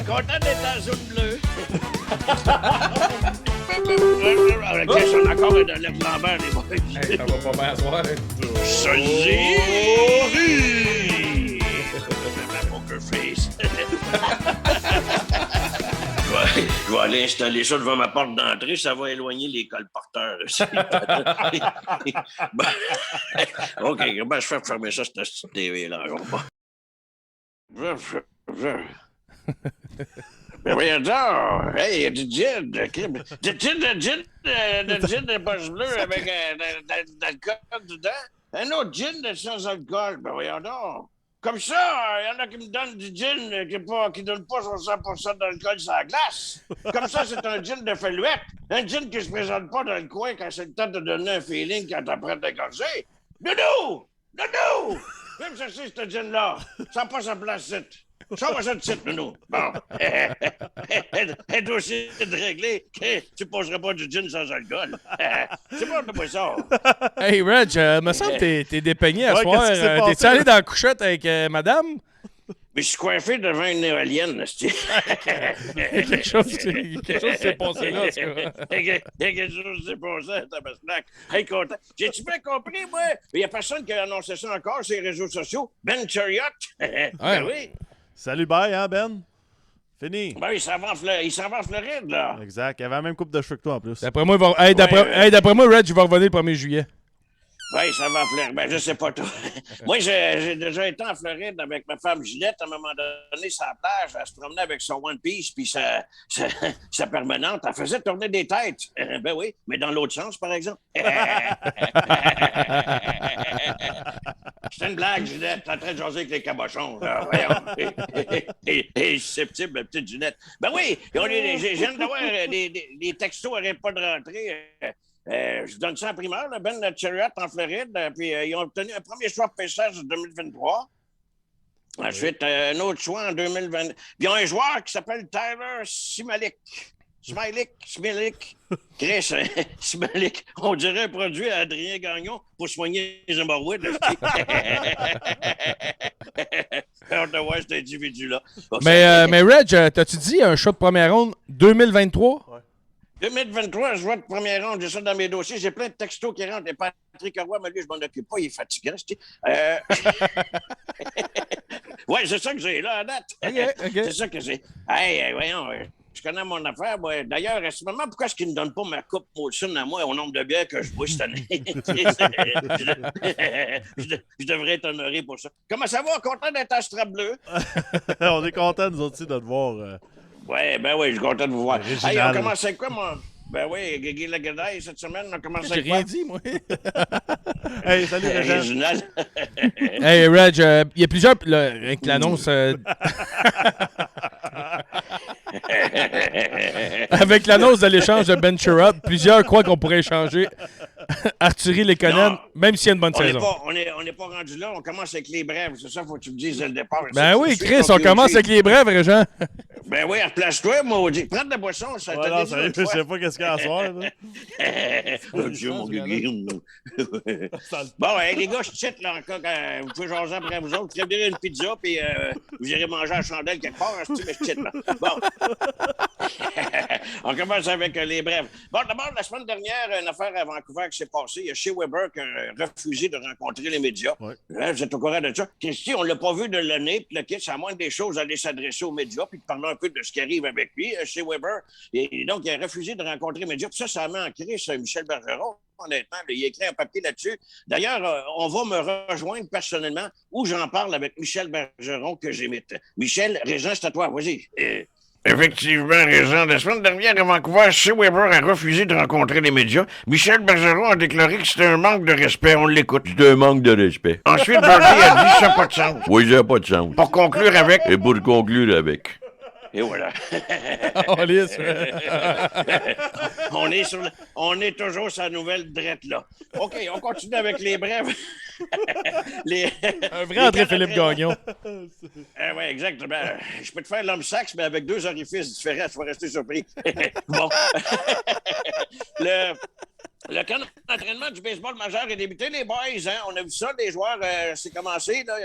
Content d'être en zone bleue. On a encore un Alex Lambert, les boys. Hey, ça va pas bien à soir. Salut! Ma poker face. Je vais aller installer ça devant ma porte d'entrée, ça va éloigner les colporteurs. OK, ben, je fais fermer ça, cette petite TV-là. Mais voyons donc! Hey, il y a du gin! Du gin de poche bleue avec de l'alcool dedans? Un autre gin de sans alcool? Ben voyons donc! Comme ça, il y en a qui me donnent du gin qui ne donne pas son 100% d'alcool sur la glace. Comme ça, c'est un gin de felouette. Un gin qui ne se présente pas dans le coin quand c'est le temps de donner un feeling quand t'es prêt à t'égorger. Doudou! Doudou! Viens me chercher ce gin-là. Ça n'a pas sa place, c'est. Ça va ça de site, Nounou. Bon. Et toi aussi de régler que tu ne poseras pas du gin sans alcool. C'est bon de moi ça. Hey, Reg, me semble que t'es dépeigné à Ouais, soir. qu'est-ce qui s'est T'es-tu passé? allé dans la couchette avec madame? Mais je suis coiffé devant une éolienne, quelque chose s'est passé là, ça. Il y a quelque chose qui s'est passé, tabarnak. Hey, content. J'ai-tu bien compris, moi? Il n'y a personne qui a annoncé ça encore sur les réseaux sociaux. Ben Chariot. Ben oui. Salut, bye, hein, Ben? Fini. Ben, il s'en va en Floride, là. Exact. Il avait la même coupe de cheveux que toi, en plus. D'après moi, d'après moi, Reg, il va revenir le 1er juillet. Oui, ça va en Floride. Ben, je sais pas tout. Moi, j'ai déjà été en Floride avec ma femme Ginette. À un moment donné, sur la plage, elle se promenait avec son One Piece puis sa permanente. Elle faisait tourner des têtes. Ben oui, mais dans l'autre sens, par exemple. C'est une blague, Ginette. T'es en train de jaser avec les cabochons. Là. Voyons. Et susceptible, la petite Ginette. Ben oui, j'ai viens d'avoir des textos n'arrêtent pas de rentrer. Je donne ça en primeur, là, Ben Chariot en Floride. Puis ils ont obtenu un premier choix de pêchage en 2023. Ensuite, un autre choix en 2020. Puis ils ont un joueur qui s'appelle Tyler Smalik. Chris, Smalik. On dirait un produit à Adrien Gagnon pour soigner les hémorroïdes. On te voit cet individu-là. Mais Reg, t'as-tu dit un shot de première ronde 2023? Ouais. 2023, je vois de première ronde, j'ai ça dans mes dossiers. J'ai plein de textos qui rentrent. Et Patrick Roy, mais lui, je m'en occupe pas, il est fatigant. Oui, c'est ça que j'ai là, à date. Okay. C'est ça que j'ai. Hey, voyons, je connais mon affaire. Moi. D'ailleurs, à ce moment, pourquoi est-ce qu'ils ne me donnent pas ma coupe Molson à moi au nombre de bières que je bois cette année? Je devrais être honoré pour ça. Comment ça va? Content d'être à Strap Bleu? On est contents, nous autres, aussi, de te voir. Oui, je suis content de vous voir. Original. Hey, on commence avec quoi, moi? Ben oui, Guigui Lagadaille, cette semaine, on commence J'ai avec quoi? rien dit, moi. Hey, salut, Régent. Original. Hey, Reg, il y a plusieurs... Là, avec l'annonce... avec l'annonce de l'échange de Ben Chariot, plusieurs croient qu'on pourrait échanger Arthurie Lekonen, Non. même s'il y a une bonne saison. On n'est pas rendu là, on commence avec les brèves. C'est ça, faut que tu me dises dès le départ. Ben oui, Chris, on commence avec les brèves, Régent. Ben oui, replace-toi, maudit. Prends de la boisson, ça Ouais, non, sérieux, je sais pas qu'est-ce qu'il y a à soir. Oh Dieu, mon Guigui. Bon, hey, les gars, je tite, là, encore. Vous pouvez jaser après vous autres. Vous direz une pizza, puis vous irez manger à la chandelle quelque part, mais je tite, là. Bon. On commence avec les brèves. Bon, d'abord, la semaine dernière, une affaire à Vancouver qui s'est passée. Il y a Shea Weber qui a refusé de rencontrer les médias. Ouais. Vous êtes au courant de ça? Christy, on ne l'a pas vu de l'année, puis le kit, c'est à moins des choses d'aller s'adresser aux médias, puis de parler un peu de ce qui arrive avec lui, Shea Weber. Et donc, il a refusé de rencontrer les médias. Puis ça a manqué, ça, Michel Bergeron. Honnêtement, il a écrit un papier là-dessus. D'ailleurs, on va me rejoindre personnellement où j'en parle avec Michel Bergeron que j'imite. Michel, Régent, c'est à toi, vas-y. Effectivement, Régent. La semaine dernière, à Vancouver, Shea Weber a refusé de rencontrer les médias. Michel Bergeron a déclaré que c'était un manque de respect. On l'écoute. C'est un manque de respect. Ensuite, Berger a dit ça n'a pas de sens. Oui, ça n'a pas de sens. Pour conclure avec... Et pour conclure avec... Et voilà. On est toujours sur la nouvelle drette là. OK, on continue avec les brèves. Un vrai André-Philippe Gagnon. Oui, exactement. Je peux te faire l'homme sax, mais avec 2 orifices différents, tu vas rester surpris. Bon. Le camp d'entraînement du baseball majeur est débuté, les boys. Hein? On a vu ça, les joueurs, c'est commencé. Là,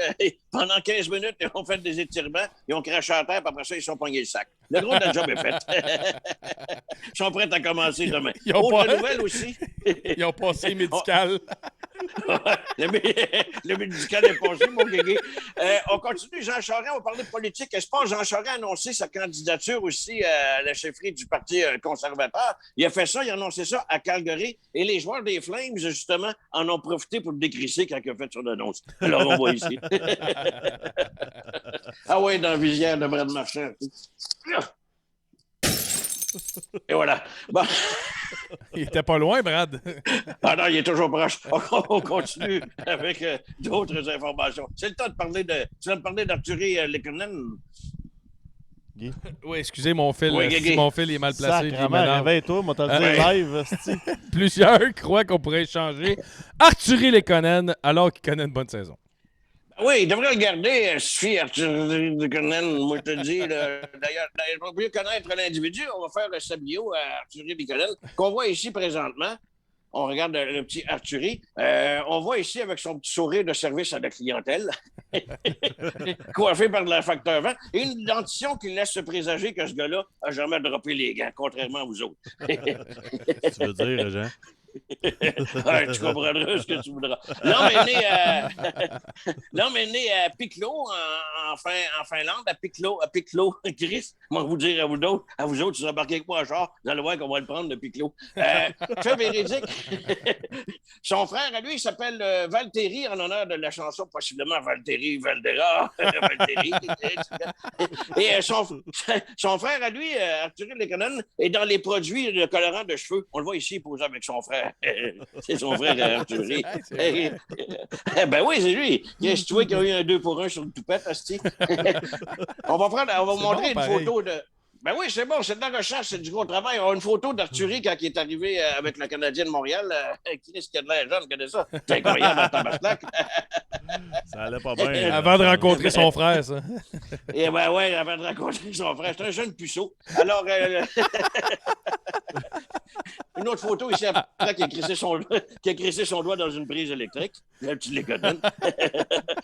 pendant 15 minutes, ils ont fait des étirements, ils ont craché à terre, puis après ça, ils sont pognés le sac. Le gros de la job est fait. Ils sont prêts à commencer demain. Autre nouvelle aussi. Ils ont passé médical. Le médical est passé, mon guégué. On continue, Jean Charest, on va parler de politique. Est-ce pas Jean Charest a annoncé sa candidature aussi à la chefferie du Parti conservateur? Il a fait ça, il a annoncé ça à Calgary. Et les joueurs des Flames, justement, en ont profité pour le décrisser quand il a fait son annonce. Alors, on voit ici. Ah oui, dans la visière de Brad Marchand. Et voilà. Bon. Il était pas loin, Brad. Ah non, il est toujours proche. On continue avec d'autres informations. C'est le temps de parler de... Tu vas me parler d'Arthurie Lekonen. Oui, excusez, mon fil, oui, mon fil est mal placé. Sacrement, réveille-toi, moi t'as dit live. Plusieurs croient qu'on pourrait échanger Arthurie Lekonen alors qu'il connaît une bonne saison. Oui, il devrait le garder, suffit Arthurie Lekonen, moi je te dis. D'ailleurs, pour mieux connaître l'individu, on va faire sa bio à Arthurie Lekonen, qu'on voit ici présentement. On regarde le petit Arthurie. On voit ici avec son petit sourire de service à la clientèle, coiffé par de la facteur 20, et une dentition qui laisse se présager que ce gars-là n'a jamais droppé les gants, contrairement à vous autres. Tu veux dire, Jean? Ouais, tu comprendras ce que tu voudras. L'homme est né à Piclo, en Finlande, à Piclo, Chris. Moi, vous dire à vous autres, si vous embarquez avec moi en char, vous allez voir qu'on va le prendre, le Piclo. Fait véridique. Son frère, à lui, il s'appelle Valtteri, en honneur de la chanson, possiblement Valtteri Valdera. Valtteri. Et son frère, à lui, Arthurie Lekonen, est dans les produits de colorants de cheveux. On le voit ici, posé avec son frère. C'est son frère Arthurie. Ben oui, c'est lui. Qu'est-ce que tu vois qu'il y a eu un 2 pour 1 sur le toupette, asti? On va montrer une photo de... Ben oui, c'est bon, c'est de la recherche, c'est du gros travail. On a une photo d'Arthurie quand il est arrivé avec le Canadien de Montréal. Qui est-ce qu'il a de l'air jeune, connaît ça? C'est incroyable, à tabarnak. Ça allait pas bien. Avant de rencontrer son frère, ça. Et ben ouais, avant de rencontrer son frère. C'est un jeune puceau. Alors, une autre photo ici après qui a crissé son doigt dans une prise électrique. Le petit Lekonen.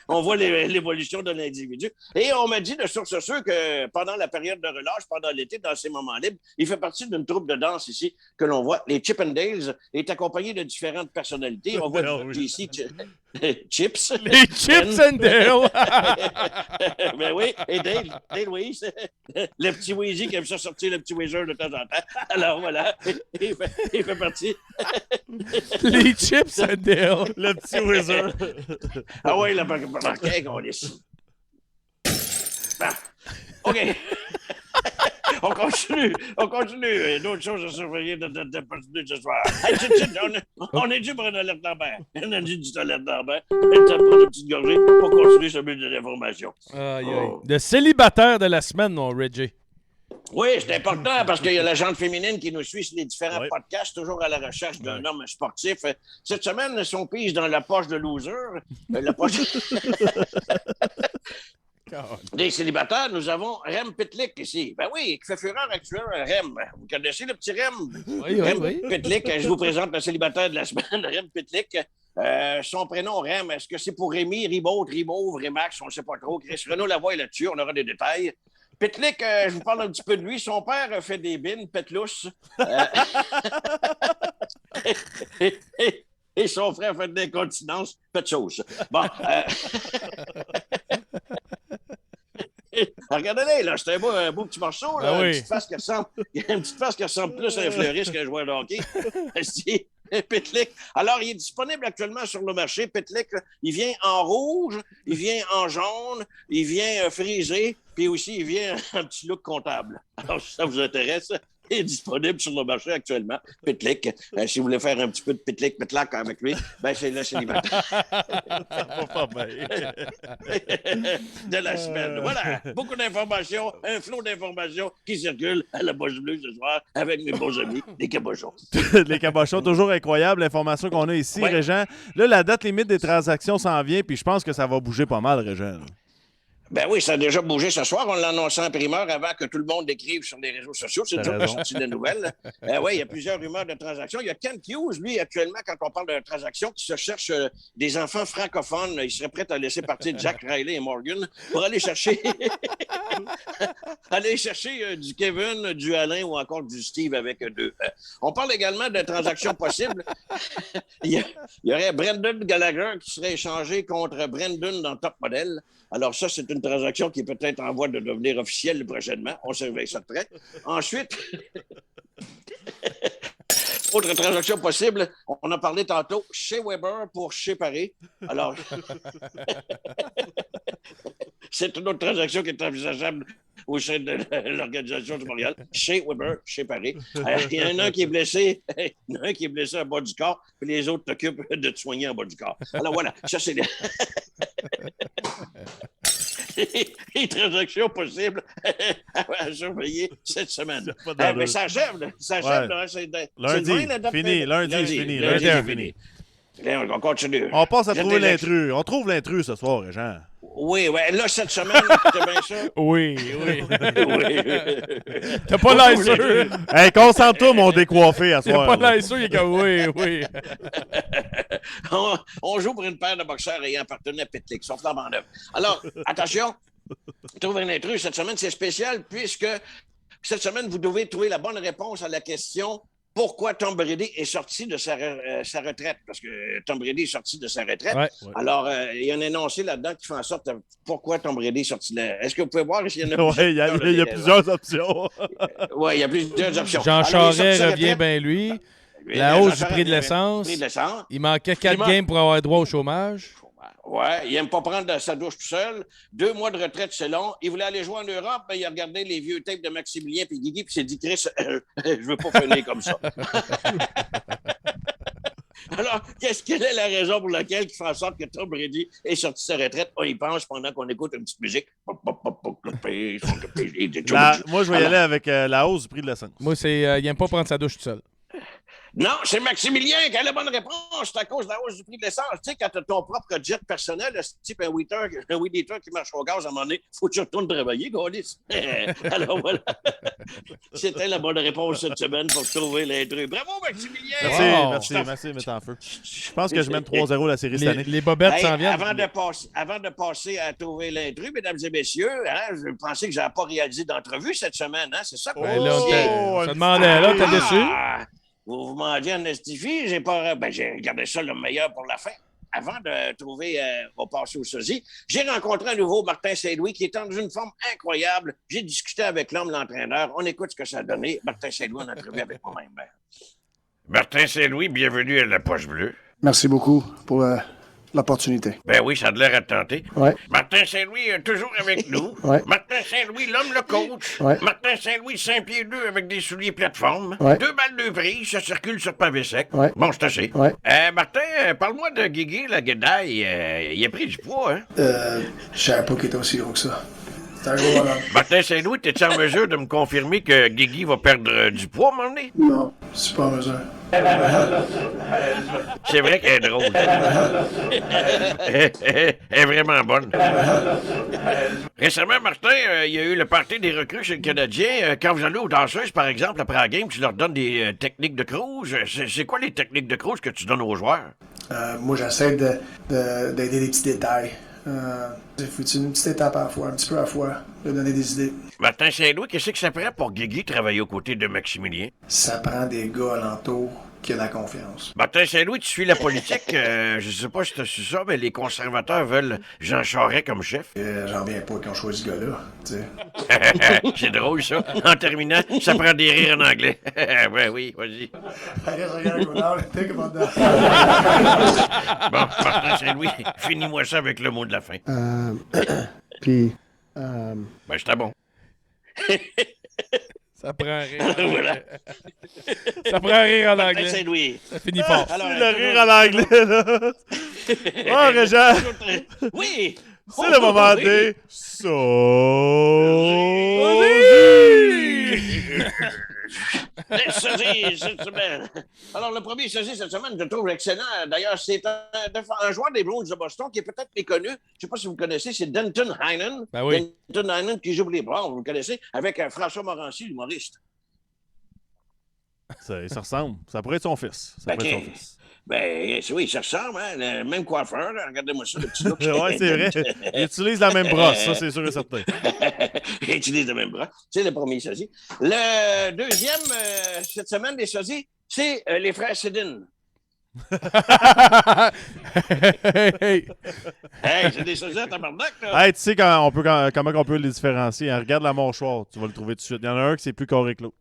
On voit l'évolution de l'individu. Et on m'a dit de source sûre que pendant la période de relâche, pendant l'été, dans ses moments libres, il fait partie d'une troupe de danse ici que l'on voit. Les Chippendales est accompagné de différentes personnalités. On voit ici Chips. Les Chips and Dale. Ben oui, et Dale Weiss. Le petit Weezy qui aime ça sortir le petit Weezer de temps en temps. Alors voilà, il fait partie. Les Chips and Dale. Le petit Weezer. Ah oui, la banque on laisse. OK. On continue. D'autres choses à surveiller de ce soir. Hey, on est dû pour une alerte d'Ambert. On a dû une alerte d'Ambert. Et ça prend une petite gorgée pour continuer ce but de l'information. Le célibataire de la semaine, mon Reggie. Oui, c'est important parce qu'il y a la gente féminine qui nous suit sur les différents podcasts, toujours à la recherche d'un homme sportif. Cette semaine, son pige dans la poche de loser. La poche... Des célibataires, nous avons Rem Pitlick ici. Ben oui, qui fait fureur actuel, Rem. Vous connaissez le petit Rem? Oui. Pitlick, je vous présente le célibataire de la semaine, Rem Pitlick. Son prénom, Rem, est-ce que c'est pour Rémi, Ribaud, Rémax? On ne sait pas trop. Chris Renaud Lavoie est là-dessus, on aura des détails. Pitlick, je vous parle un petit peu de lui. Son père fait des bines, Petlousse. Et son frère fait de l'incontinence, Pet-sauce. Bon. Regardez-les, là, c'est un beau petit morceau. Là, une petite face qui ressemble plus à un fleuriste qu'un joueur de hockey. Pitlick. Alors, il est disponible actuellement sur le marché. Pitlick, il vient en rouge, il vient en jaune, il vient frisé, puis aussi, il vient un petit look comptable. Alors, si ça vous intéresse, il est disponible sur le marché actuellement. Pitlick. Si vous voulez faire un petit peu de Pitlack avec lui, ben c'est le célibataire. Ça va pas bien. De la semaine. Voilà. Beaucoup d'informations, un flot d'informations qui circule à la Boche Bleue ce soir avec mes bons amis, les cabochons. Les cabochons, toujours incroyable l'information qu'on a ici, Régent. Là, la date limite des transactions s'en vient, puis je pense que ça va bouger pas mal, Régent. Ben oui, ça a déjà bougé ce soir. On l'a annoncé en primeur avant que tout le monde écrive sur les réseaux sociaux. C'est déjà pas sorti de nouvelles. Oui, il y a plusieurs rumeurs de transactions. Il y a Ken Hughes, lui, actuellement, quand on parle de transactions, qui se cherche des enfants francophones. Il serait prêt à laisser partir Jack Riley et Morgan pour aller chercher du Kevin, du Alain ou encore du Steve avec deux. On parle également de transactions possibles. il y aurait Brendan Gallagher qui serait échangé contre Brendan dans Top Model. Alors ça, c'est une transaction qui est peut-être en voie de devenir officielle prochainement. On surveille ça de près. Ensuite, autre transaction possible, on a parlé tantôt, chez Weber pour chez Paris. Alors, c'est une autre transaction qui est envisageable au sein de l'Organisation du Montréal. Chez Weber, chez Paris. Il y en a un qui est blessé, en bas du corps, puis les autres t'occupent de te soigner en bas du corps. Alors voilà, ça c'est les transactions possibles à surveiller cette semaine. Mais ça achève, là. Ça achève, là. Lundi, fini. Lundi, fini. On continue. On passe à trouver l'intrus. On trouve l'intrus ce soir, Jean. Oui, là, cette semaine, c'était bien ça. Oui. T'as pas l'air sûr. Hey, concentre-toi, mon décoiffé à soir. T'as pas l'air sûr, il est comme oui. On joue pour une paire de boxeurs ayant appartenu à Pitlick, sauf dans en œuvre. Alors, attention, trouver un intrus cette semaine, c'est spécial puisque cette semaine, vous devez trouver la bonne réponse à la question pourquoi Tom Brady est sorti de sa retraite. Parce que Tom Brady est sorti de sa retraite. Ouais. Alors, il y a un énoncé là-dedans qui fait en sorte pourquoi Tom Brady est sorti de la... Est-ce que vous pouvez voir s'il y en a plusieurs? Oui, il y a plusieurs options. Oui, il y a plusieurs options. Jean Charest revient bien lui. La hausse du prix de l'essence. Il manquait 4 games pour avoir droit au chômage. Oui, il n'aime pas prendre sa douche tout seul. 2 mois de retraite, c'est long. Il voulait aller jouer en Europe, mais il a regardé les vieux tapes de Maximilien et Guigui, puis il s'est dit, Chris, je veux pas finir comme ça. Alors, quelle est la raison pour laquelle il fait en sorte que Tom Brady est sorti de sa retraite? On y pense pendant qu'on écoute une petite musique. Moi, je vais y aller avec la hausse du prix de l'essence. Moi, il n'aime pas prendre sa douche tout seul. Non, c'est Maximilien qui a la bonne réponse. C'est à cause de la hausse du prix de l'essence. Tu sais, quand tu as ton propre jet personnel, c'est type un weed eater qui marche au gaz, à un moment donné, faut que tu retournes travailler, Gaulis. Alors voilà. C'était la bonne réponse cette semaine pour trouver l'intrus. Bravo, Maximilien! Merci, mettre en feu. Je pense que je mène 3-0 la série cette année. Les bobettes s'en viennent. Avant de passer à trouver l'intrus, mesdames et messieurs, je pensais que je n'avais pas réalisé d'entrevue cette semaine. Hein? C'est ça qu'on on se demandait, là, t'es déçu? Vous m'en en estifie, j'ai gardé ça le meilleur pour la fin. Avant de trouver au passé au sosie, j'ai rencontré à nouveau Martin Saint-Louis qui est dans une forme incroyable. J'ai discuté avec l'homme, l'entraîneur. On écoute ce que ça a donné. Martin Saint-Louis en entrevue avec moi-même. Martin Saint-Louis, bienvenue à la Poche Bleue. Merci beaucoup pour l'opportunité. Ben oui, ça a de l'air à tenter. Ouais. Martin Saint-Louis est toujours avec nous. Ouais. Martin Saint-Louis, l'homme, le coach. Ouais. Martin Saint-Louis, 5 pieds 2 avec des souliers plateforme. Ouais. 2 balles de prise, ça circule sur pavé sec. Ouais. Bon, c'est assez. Ouais. Martin, parle-moi de Guigui, la guédaille. Il a pris du poids, hein? Je savais pas qu'il était aussi gros que ça. C'est un gros bonhomme. Martin Saint-Louis, t'es-tu en mesure de me confirmer que Guigui va perdre du poids à un moment donné? Non, c'est pas en mesure. C'est vrai qu'elle est drôle. Elle est vraiment bonne. Récemment, Martin, il y a eu le party des recrues chez le Canadien. Quand vous allez aux danseuses, par exemple, après la game, tu leur donnes des techniques de cruise. C'est quoi les techniques de cruise que tu donnes aux joueurs? Moi, j'essaie d'aider les petits détails. Faut une petite étape à la fois, un petit peu à la fois, de donner des idées. Martin Saint-Louis, qu'est-ce que ça prend pour Guigui travailler aux côtés de Maximilien? Ça prend des gars alentour qui ont la confiance. Martin Saint-Louis, tu suis la politique. Je sais pas si tu as su ça, mais les conservateurs veulent Jean Charest comme chef. J'en reviens pas qu'ils ont choisi ce gars-là, tu sais. C'est drôle, ça. En terminant, ça prend des rires en anglais. Ouais, oui, vas-y. Bon, Martin Saint-Louis, finis-moi ça avec le mot de la fin. Puis... Ben, c'était bon. Ça prend rire. Voilà. Ça prend rire en anglais. Martin Saint-Louis. Ça finit fort. Alors, le rire en anglais, là. Oh, Régent. Oui. C'est le moment des Les sosies cette semaine. Alors, le premier sosie cette semaine, je le trouve excellent. D'ailleurs, c'est un joueur des Bruins de Boston qui est peut-être méconnu. Je ne sais pas si vous connaissez, c'est Denton Heinen. Ben oui. Denton Heinen qui joue pour les Browns, vous le connaissez, avec François Morancy, l'humoriste. Ça ressemble. Ça pourrait être son fils. Ça pourrait être son fils. Ben, oui, ça ressemble, hein? Le même coiffeur, là. Regardez-moi ça, le petit look. Oui, c'est vrai. Il utilise la même brosse, ça, c'est sûr et certain. Il utilise le même bras. C'est le premier sosie. Le deuxième, cette semaine, des sosies, c'est les frères Sedin. Hey, C'est des sosies à tabarnak, là. Hey, tu sais comment on peut les différencier. Hein? Regarde la mâchoire, tu vas le trouver tout de suite. Il y en a un qui c'est plus carré que l'autre.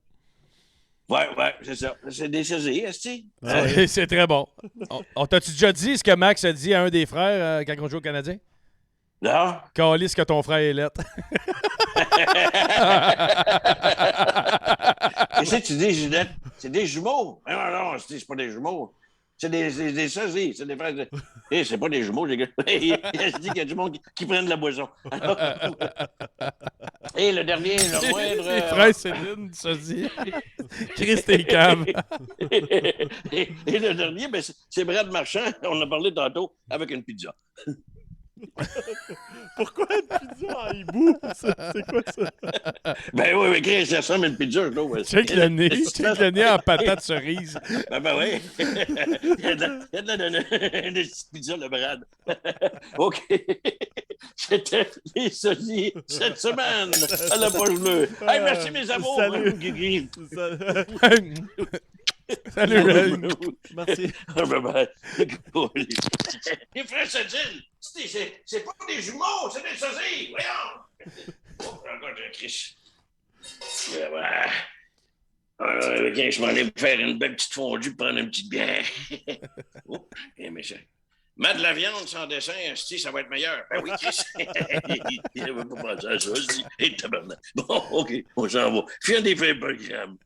Ouais, c'est ça. C'est des sosies, est-ce c'est très bon. On t'a-tu déjà dit ce que Max a dit à un des frères quand on joue au Canadien? Non. Calisse que ton frère est lettre. Qu'est-ce que tu dis, Ginette? C'est des jumeaux. Non, c'est pas des jumeaux. C'est des sosies. C'est des frères. C'est pas des jumeaux, les gars. Il se dit qu'il y a du monde qui prennent de la boisson. Alors... Et le dernier, le moindre. Les frères Céline, sosie. Christ et cave. Et le dernier, ben, c'est Brad Marchand. On a parlé tantôt avec une pizza. Pourquoi une pizza en hibou? C'est quoi ça? Ben oui, mais Chris, ça ressemble à une pizza, je trouve. Check le nez en patate cerise. Ben oui. Il y a de la petite pizza, le Brad. OK. C'était les sosies cette semaine à la poche bleue. Hey, merci mes amours. Salut. Salut, Merci. Bye-bye. Les frères Sedin, c'est pas des jumeaux, c'est des sosies. Voyons. Oh, encore un Chris. Je m'en allais me faire une belle petite fondue, prendre une petite bière. Oh, mais ça. Mets de la viande sans dessin, ça va être meilleur. Ben oui, Chris. Il n'avait pas pensé à ça. Et tabarnak. Bon, OK, on s'en va. Fais des faits programmes.